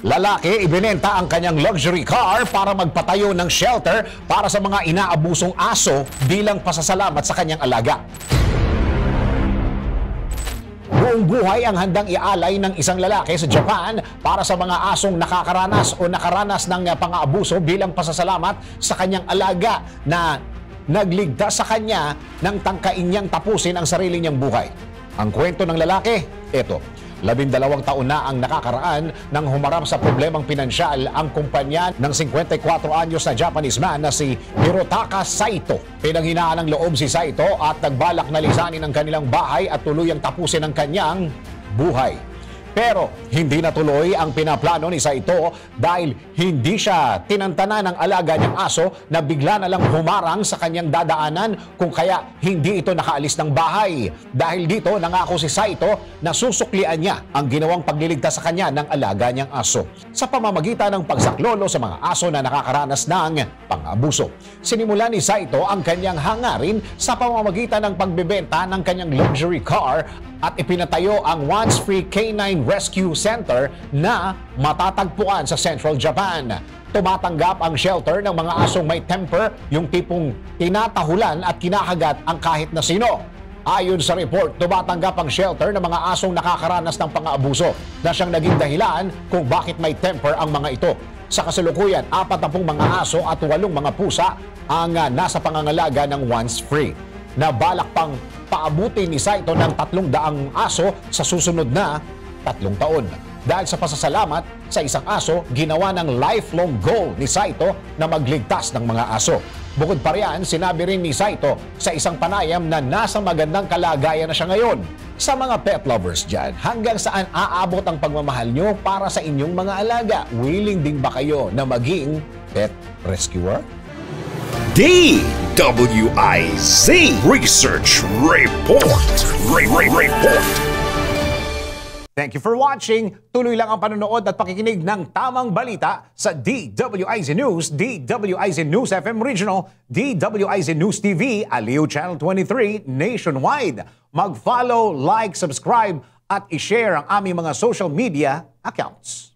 Lalaki ibinenta ang kanyang luxury car para magpatayo ng shelter para sa mga inaabusong aso bilang pasasalamat sa kanyang alaga. Buong buhay ang handang ialay ng isang lalaki sa Japan para sa mga asong nakaranas ng pang-aabuso bilang pasasalamat sa kanyang alaga na nagligtas sa kanya ng tangkain niyang tapusin ang sarili niyang buhay. Ang kwento ng lalaki, ito. 12 taon na ang nakakaraan nang humarap sa problemang pinansyal ang kumpanya ng 54 anyos na Japanese man na si Hirotaka Saito. Pinanghinaan ng loob si Saito at nagbalak na lisanin ang kanilang bahay at tuluyang tapusin ang kanyang buhay. Pero hindi natuloy ang pinaplano ni Saito dahil hindi siya tinantana ng alaga niyang aso na bigla na lang humarang sa kanyang dadaanan kung kaya hindi ito nakaalis ng bahay. Dahil dito nangako si Saito na susuklian niya ang ginawang pagliligtas sa kanya ng alaga niyang aso sa pamamagitan ng pagsaklolo sa mga aso na nakakaranas ng pang-abuso. Sinimula ni Saito ang kanyang hangarin sa pamamagitan ng pagbebenta ng kanyang luxury car at ipinatayo ang Once Free Canine Rescue Center na matatagpuan sa Central Japan. Tumatanggap ang shelter ng mga asong may temper, yung tipong tinatahulan at kinakagat ang kahit na sino. Ayon sa report, tumatanggap ang shelter ng mga asong nakakaranas ng pang-aabuso na siyang naging dahilan kung bakit may temper ang mga ito. Sa kasalukuyan, 40 mga aso at 8 mga pusa ang nasa pangangalaga ng Once Free. Na balak pang paabuti ni Saito ng 300 aso sa susunod na 3 taon. Dahil sa pasasalamat sa isang aso, ginawa ng lifelong goal ni Saito na magligtas ng mga aso. Bukod pa riyan, sinabi rin ni Saito sa isang panayam na nasa magandang kalagayan na siya ngayon. Sa mga pet lovers dyan, hanggang saan aabot ang pagmamahal nyo para sa inyong mga alaga? Willing din ba kayo na maging pet rescuer? DWIZ Research Report. Report. Thank you for watching. Tuloy lang ang panonood at pakikinig ng tamang balita sa DWIZ News, DWIZ News FM Regional, DWIZ News TV, Aliw Channel 23 nationwide. Mag-follow, like, subscribe at i-share ang aming mga social media accounts.